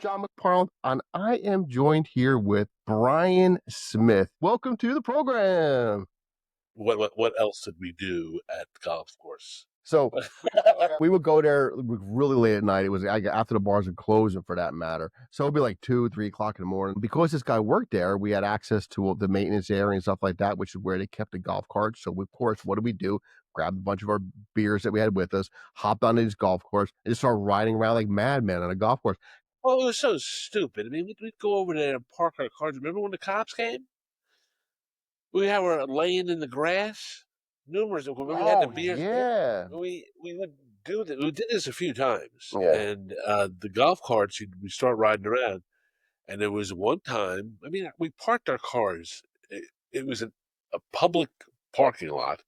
John McParland, and I am joined here with Brian Smith. Welcome to the program. What else did we do at the golf course? So we would go there really late at night. It was after the bars were closing, for that matter. So it'd be like 2, 3 o'clock in the morning. Because this guy worked there, we had access to the maintenance area and stuff like that, which is where they kept the golf carts. So of course, what did we do? Grabbed a bunch of our beers that we had with us, hopped on this golf course, and just started riding around like madmen on a golf course. Oh, it was so stupid. I mean, we'd go over there and park our cars. Remember when the cops came? Were laying in the grass. Numerous. When we had the beers, yeah. we would do that. We did this a few times, Yeah. and the golf carts. We start riding around, and there was one time. I mean, we parked our cars. It was a public parking lot.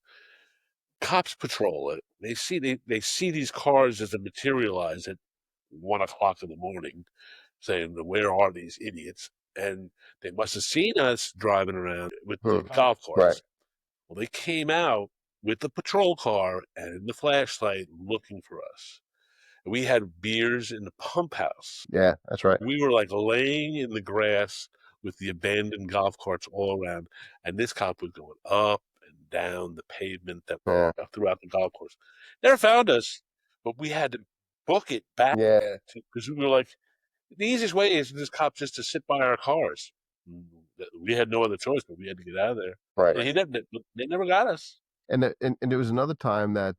Cops patrol it. They see these cars as they materialize at 1 o'clock in the morning, saying, "Where are these idiots?" And they must have seen us driving around with the golf carts. Right. Well, they came out with the patrol car and the flashlight looking for us. We had beers in the pump house. Yeah, that's right. We were like laying in the grass with the abandoned golf carts all around, and this cop was going up and down the pavement that throughout the golf course. Never found us, but we had to book it back. Yeah. Because we were like, the easiest way is for this cop just to sit by our cars. We had no other choice, but we had to get out of there. Right. And they never got us. And there was another time that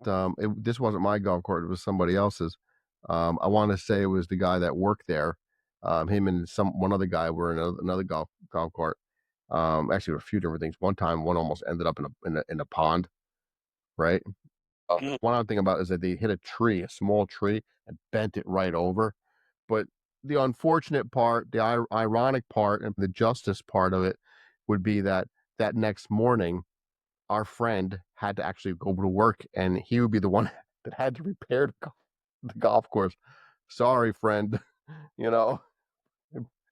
this wasn't my golf cart; it was somebody else's. I want to say it was the guy that worked there. Him and one other guy were in another golf cart. Actually, there were a few different things. One time, one almost ended up in a pond. Right. One other thing about it is that they hit a small tree, and bent it right over. But the unfortunate part, the ironic part, and the justice part of it would be that next morning, our friend had to actually go to work, and he would be the one that had to repair the golf course. Sorry, friend, you know.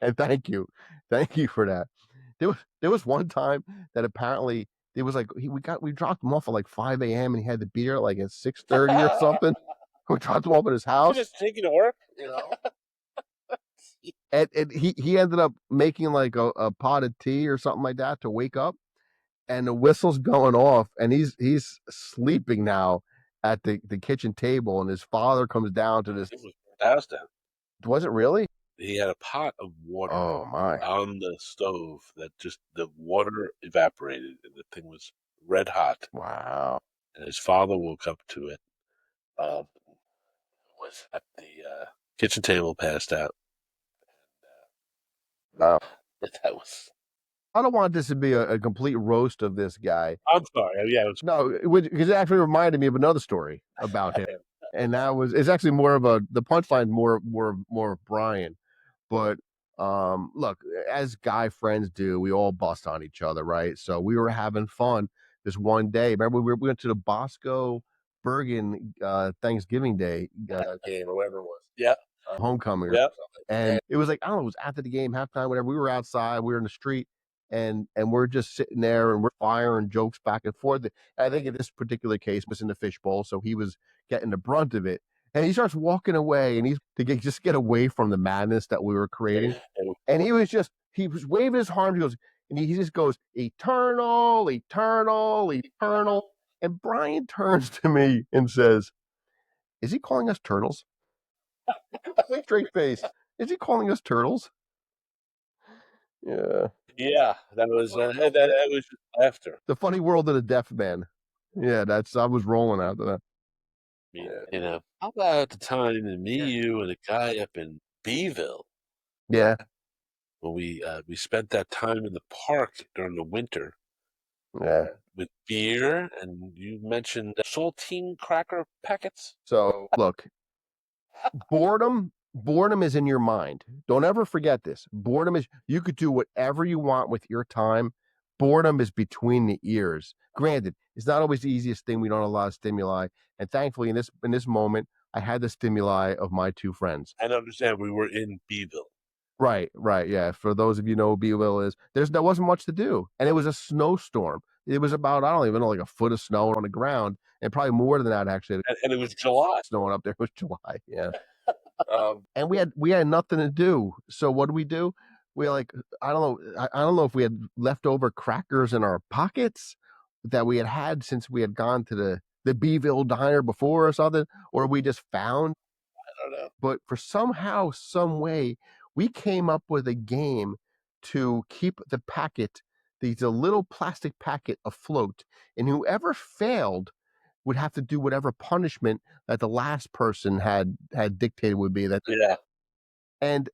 And thank you for that. There was one time that apparently it was like we dropped him off at like 5 a.m. and he had the beer like at 6:30 or something. We dropped him off at his house. Just taking to work, you know. And he ended up making like a pot of tea or something like that to wake up, and the whistle's going off, and he's sleeping now at the kitchen table, and his father comes down to this. It was house down. Was it really? He had a pot of water on the stove that just the water evaporated, and the thing was red hot. Wow. And his father woke up to it. Was at the kitchen table, passed out. Wow. That was. I don't want this to be a complete roast of this guy. I'm sorry. Yeah. No, because it actually reminded me of another story about him, and it's actually more of the punchline, more of Brian. But look, as guy friends do, we all bust on each other, right? So we were having fun this one day. Remember, we went to the Bosco Bergen Thanksgiving Day game or whatever it was. Yeah. Homecoming. Or something. And it was like, I don't know, it was after the game, halftime, whatever. We were outside, we were in the street, and we're just sitting there and we're firing jokes back and forth. I think in this particular case, was in the fishbowl, so he was getting the brunt of it. And he starts walking away, and he's to get away from the madness that we were creating. And he was waving his arms. He just goes, eternal, eternal, eternal. And Brian turns to me and says, "Is he calling us turtles?" Straight face. Is he calling us turtles? Yeah. Yeah, that was just laughter. The funny world of the deaf man. Yeah, I was rolling after that. Yeah. You know, how about the time that me, you, and a guy up in Beeville? Yeah. When we spent that time in the park during the winter. Yeah. With beer, and you mentioned saltine cracker packets. So look, boredom is in your mind. Don't ever forget this. Boredom is, you could do whatever you want with your time. Boredom is between the ears. Granted, it's not always the easiest thing. We don't have a lot of stimuli. And thankfully in this moment, I had the stimuli of my two friends. And understand, we were in Beeville. Right. Yeah. For those of you know what Beeville is, there wasn't much to do. And it was a snowstorm. It was about, I don't even know, like a foot of snow on the ground, and probably more than that, actually. And it was July. Snowing up there. It was July. Yeah. and we had nothing to do. So what do we do? We like I don't know if we had leftover crackers in our pockets that we had since we had gone to the Beeville diner before or something, or we just found. I don't know. But for somehow, some way, we came up with a game to keep the packet, the little plastic packet afloat, and whoever failed would have to do whatever punishment that the last person had dictated would be that. Yeah. And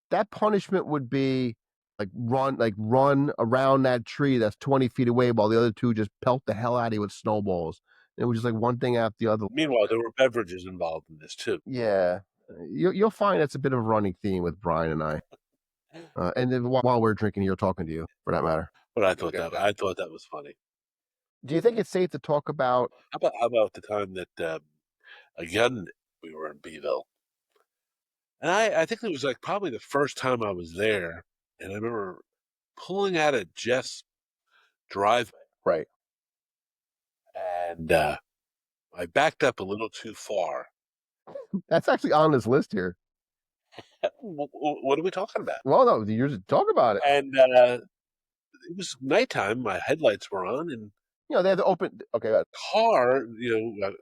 that punishment would be like run around that tree that's 20 feet away while the other two just pelt the hell out of you with snowballs. It was just like one thing after the other. Meanwhile, there were beverages involved in this too. Yeah. You'll find that's a bit of a running theme with Brian and I. And then while we're drinking here, talking to you, for that matter. But We'll get that. I thought that was funny. Do you think it's safe to talk about? How about the time that again we were in Beeville, and I think it was like probably the first time I was there, and I remember pulling out of Jeff's driveway, Right. and I backed up a little too far. That's actually on this list here. What are we talking about? Well, no, you just talk about it. And it was nighttime. My headlights were on, and They have to open. Okay, car,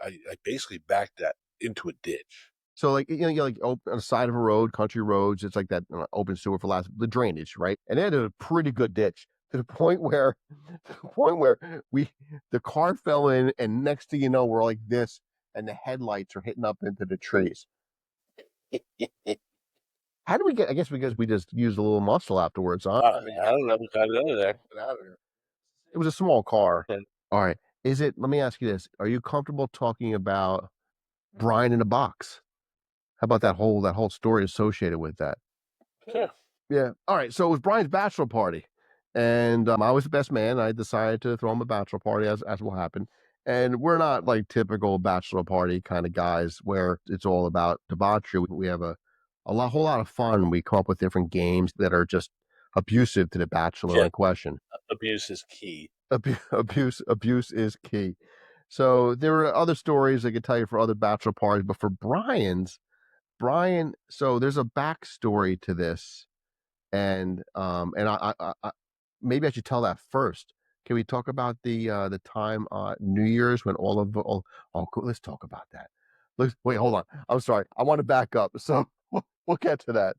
I basically backed that into a ditch. so like you're like open on the side of a road, country roads. It's like that open sewer for last the drainage, right? And it had a pretty good ditch to the point where, we the car fell in, and next thing you know, we're like this, and the headlights are hitting up into the trees. How do we get? I guess because we just used a little muscle afterwards, huh? I mean, I don't know. We got out of there. get out of here. It was a small car. Okay. All right. Is it? Let me ask you this: are you comfortable talking about Brian in a box? How about that whole story associated with that? Sure. Yeah. All right. So it was Brian's bachelor party, and I was the best man. I decided to throw him a bachelor party, as will happen. And we're not like typical bachelor party kind of guys where it's all about debauchery. We have a whole lot of fun. We come up with different games that are just abusive to the bachelor Yeah. in question. Abuse is key. Abuse is key. So there were other stories I could tell you for other bachelor parties, but for Brian, so there's a backstory to this, and I maybe I should tell that first. Can we talk about the time New Year's when cool, let's talk about that. Let's wait, hold on. I'm sorry. I want to back up. So we'll get to that.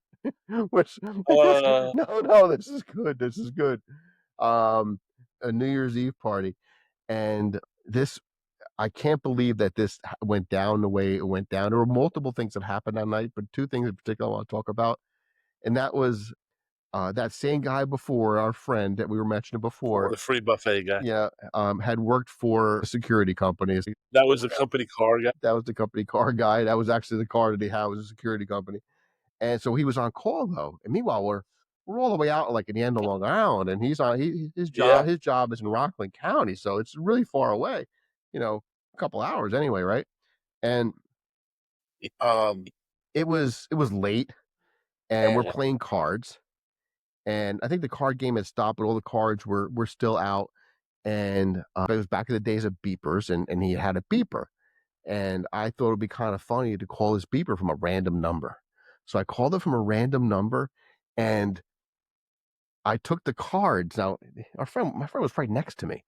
Which Uh, no, this is good. This is good. Um a New Year's Eve party. And this I can't believe that this went down the way it went down. There were multiple things that happened that night, but two things in particular I want to talk about. And that was that same guy before, our friend that we were mentioning before, the free buffet guy. yeah, had worked for security companies. That was the company car guy. That was the company car guy. That was actually the car that he had was a security company. And so he was on call though. And meanwhile, we're all the way out like in the end of Long Island, and he's on his Yeah. job is in Rockland County, so it's really far away. A couple hours anyway, right? And um, it was late, and we're And playing cards, and I think the card game had stopped, but all the cards were still out. And it was back in the days of beepers, and he had a beeper, and I thought it'd be kind of funny to call his beeper from a random number. So I called it from a random number, and I took the cards. Now, my friend was right next to me,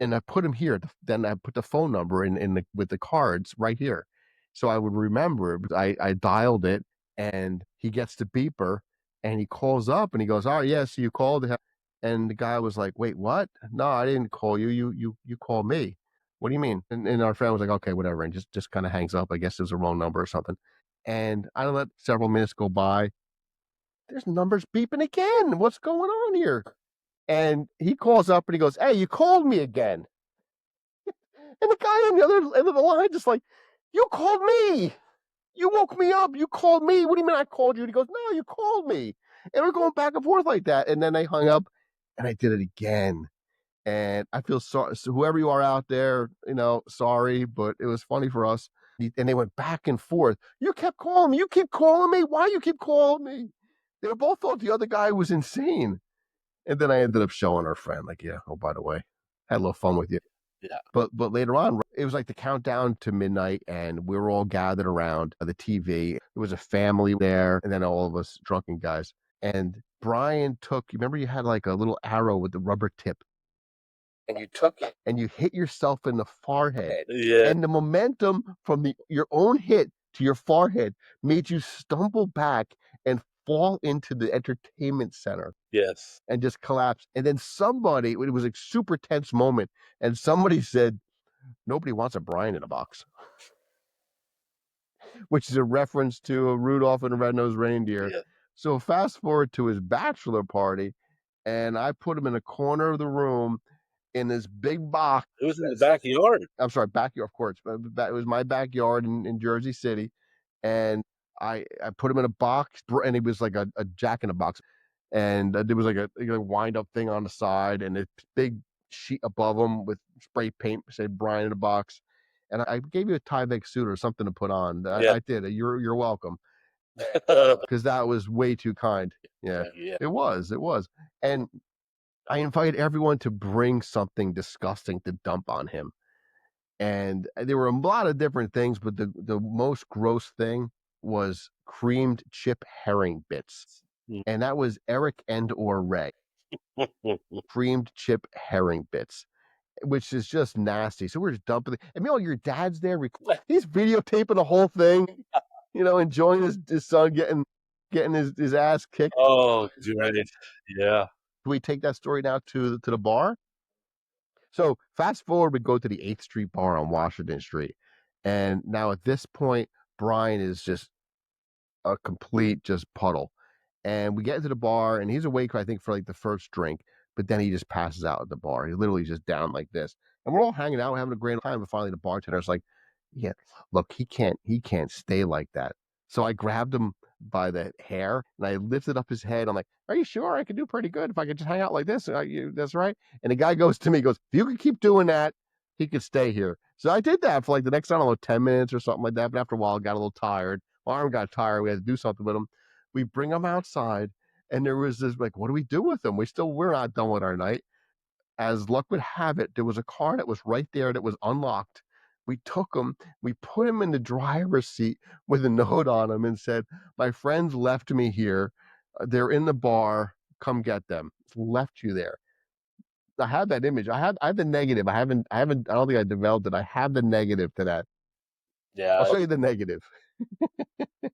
and I put him here. Then I put the phone number with the cards right here, so I would remember. But I dialed it, and he gets the beeper, and he calls up, and he goes, "Oh yes, you called." And the guy was like, "Wait, what? No, I didn't call you. You called me. What do you mean?" And our friend was like, "Okay, whatever," and just kind of hangs up. I guess it was the wrong number or something. And I let several minutes go by. There's numbers beeping again. What's going on here? And he calls up and he goes, "Hey, you called me again." And the guy on the other end of the line just like, "You called me. You woke me up. You called me. What do you mean I called you?" And he goes, "No, you called me." And we're going back and forth like that. And then they hung up, and I did it again. And I feel sorry. So whoever you are out there, sorry, but it was funny for us. And they went back and forth. "You kept calling me. You keep calling me. Why you keep calling me?" They both thought the other guy was insane. And then I ended up showing our friend, like, "Yeah, oh, by the way, had a little fun with you." yeah. But later on, it was like the countdown to midnight, and we were all gathered around the TV. There was a family there, and then all of us drunken guys. And Brian took, you remember you had like a little arrow with the rubber tip, and you took it and you hit yourself in the forehead. Yeah, And the momentum from your own hit to your forehead made you stumble back and fall into the entertainment center yes. and just collapse. And then somebody, it was a super tense moment, and somebody said, "Nobody wants a Brian in a box," which is a reference to a Rudolph and the Red-Nosed Reindeer. Yeah. So fast forward to his bachelor party, and I put him in a corner of the room in this big box. It was in the backyard. I'm sorry, backyard, of course. It was my backyard in Jersey City, and I put him in a box, and he was like a Jack in a box, and there was like a wind up thing on the side, and a big sheet above him with spray paint said Brian in a box, and I gave you a Tyvek suit or something to put on. Yeah. I did. You're welcome, because that was way too kind. Yeah, Yeah. it was, and I invited everyone to bring something disgusting to dump on him. And there were a lot of different things, but the most gross thing was creamed chip herring bits, and that was Eric and or Ray. Creamed chip herring bits, which is just nasty. So we're just dumping it. And meanwhile, your dad's there. He's videotaping the whole thing, enjoying his son getting his ass kicked. Oh, right. Yeah. Do we take that story now to the bar? So fast forward, we go to the 8th Street bar on Washington Street. And now at this point, Brian is just a complete just puddle. And we get into the bar, and he's awake, I think, for like the first drink, but then he just passes out at the bar. He literally just down like this. And we're all hanging out, having a great time. And finally the bartender's like, "Yeah, look, he can't stay like that." So I grabbed him by the hair and I lifted up his head. I'm like, "Are you sure? I could do pretty good if I could just hang out like this." That's right. And the guy goes to me, he goes, "If you could keep doing that, he could stay here." So I did that for like the next, I don't know, 10 minutes or something like that. But after a while, I got a little tired. My arm got tired. We had to do something with him. We bring him outside, and there was this like, what do we do with him? We're not done with our night. As luck would have it, there was a car that was right there that was unlocked. We took him, we put him in the driver's seat with a note on him and said, "My friends left me here. They're in the bar. Come get them." Left you there. I have that image. I have the negative. I don't think I developed it. I have the negative to that. I'll Yeah. show you the negative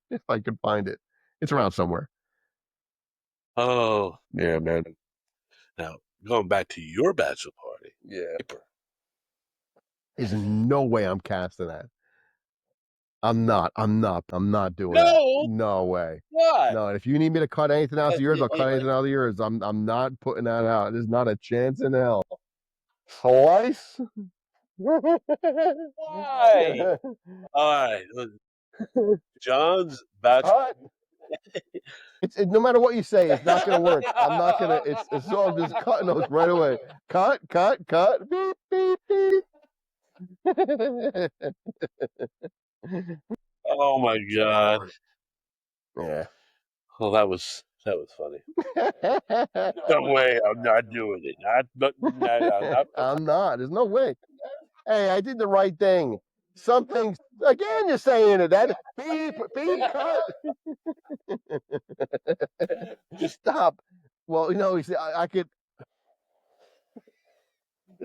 if I can find it. It's around somewhere. Oh, Yeah, man. now going back to your bachelor party. Yeah. There's no way I'm casting that. I'm not doing that. No, No way. why? No, and if you need me to cut anything out of yours, I'll cut anything out of yours. I'm not putting that out. There's not a chance in hell. Twice? Why? All right. John's bachelor. Cut. No matter what you say, it's not gonna work. I'm not gonna. It's so I'm just cutting those right away. Cut, cut, cut. Beep, beep, beep. Oh my God. Yeah. Oh, that was funny. No way. I'm not doing it. Not. I'm not. There's no way. Hey, I did the right thing. Something again. You're saying it. That beep, beep, cut. Just stop. Well, you see, I could.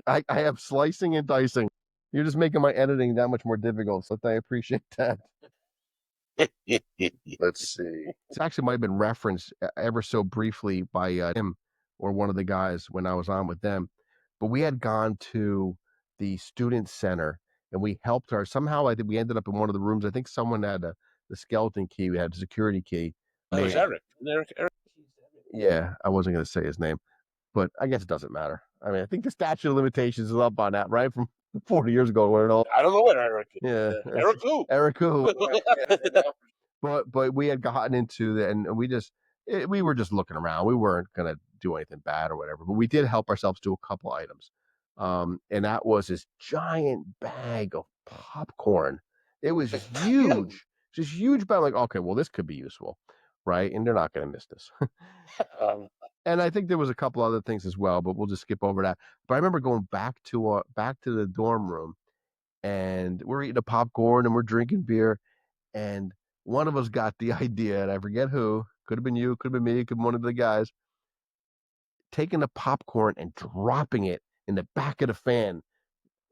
I have slicing and dicing. You're just making my editing that much more difficult. So I appreciate that. Let's see. It actually might have been referenced ever so briefly by him or one of the guys when I was on with them. But we had gone to the student center and we helped her. Somehow I think we ended up in one of the rooms. I think someone had the skeleton key. We had a security key. That was Eric. Eric. Yeah, I wasn't going to say his name, but I guess it doesn't matter. I mean, I think the statute of limitations is up on that, right? From 40 years ago, where it all. I don't know what Eric is. Yeah, Eric who? Eric who? But we had gotten into the, and we were just looking around. We weren't gonna do anything bad or whatever, but we did help ourselves to a couple items. And that was this giant bag of popcorn. It was huge, just huge bag. Like, okay, well, this could be useful, right? And they're not gonna miss this. And I think there was a couple other things as well, but we'll just skip over that. But I remember going back to the dorm room, and we're eating a popcorn and we're drinking beer, and one of us got the idea, and I forget who, could have been you, could have been me, could have been one of the guys, taking the popcorn and dropping it in the back of the fan,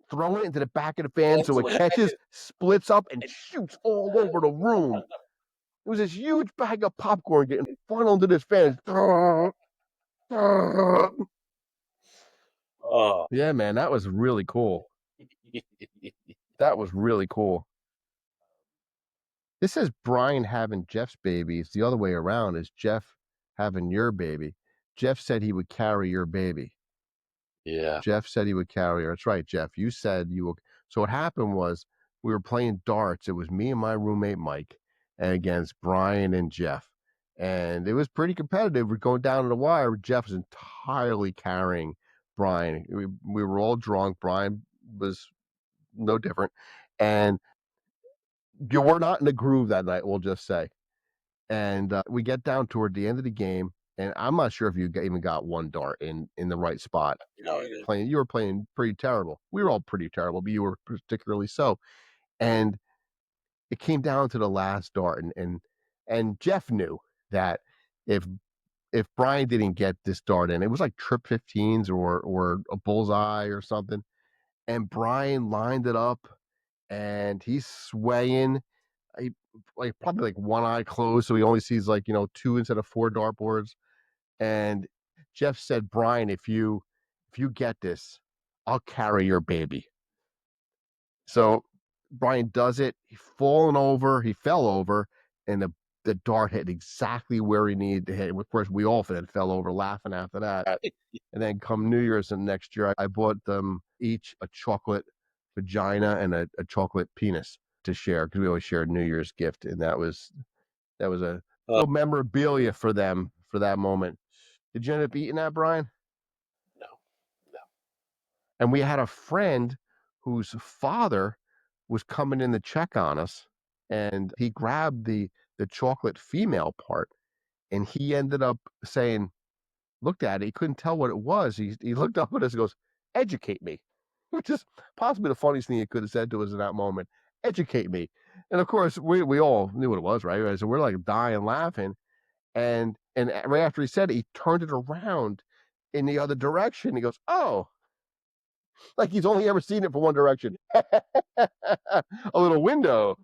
throwing it into the back of the fan so it catches, splits up, and shoots all over the room. It was this huge bag of popcorn getting funneled into this fan. Oh. Yeah, man, that was really cool. That was really cool. This says Brian having Jeff's baby. It's the other way around. Is Jeff having your baby? Jeff said he would carry your baby. Yeah. Jeff said he would carry her. That's right, Jeff. You said you will. So what happened was we were playing darts. It was me and my roommate Mike and against Brian and Jeff. And it was pretty competitive. We're going down to the wire. Jeff was entirely carrying Brian. We were all drunk. Brian was no different. And you were not in the groove that night, we'll just say. And we get down toward the end of the game. And I'm not sure if you even got one dart in the right spot. No, I didn't. You were playing pretty terrible. We were all pretty terrible, but you were particularly so. And it came down to the last dart, and Jeff knew that if Brian didn't get this dart in, it was like trip 15s or a bullseye or something. And Brian lined it up, and he's swaying. He, like probably like one eye closed, so he only sees like two instead of four dartboards. And Jeff said, "Brian, if you get this, I'll carry your baby." So Brian does it. He fallen over. He fell over, and the dart hit exactly where he needed to hit. Of course, we all then fell over laughing after that. And then come New Year's and next year, I bought them each a chocolate vagina and a chocolate penis to share because we always shared New Year's gift, and that was a Uh, little memorabilia for them for that moment. Did you end up eating that, Brian? no, no. And we had a friend whose father was coming in to check on us, and he grabbed the chocolate female part, and he ended up saying, looked at it, he couldn't tell what it was. He looked up at us and goes, "Educate me," which is possibly the funniest thing he could have said to us in that moment. Educate me. And of course, we all knew what it was, right? So we're like dying laughing. And right after he said it, he turned it around in the other direction. He goes, "Oh," like he's only ever seen it from one direction. A little window.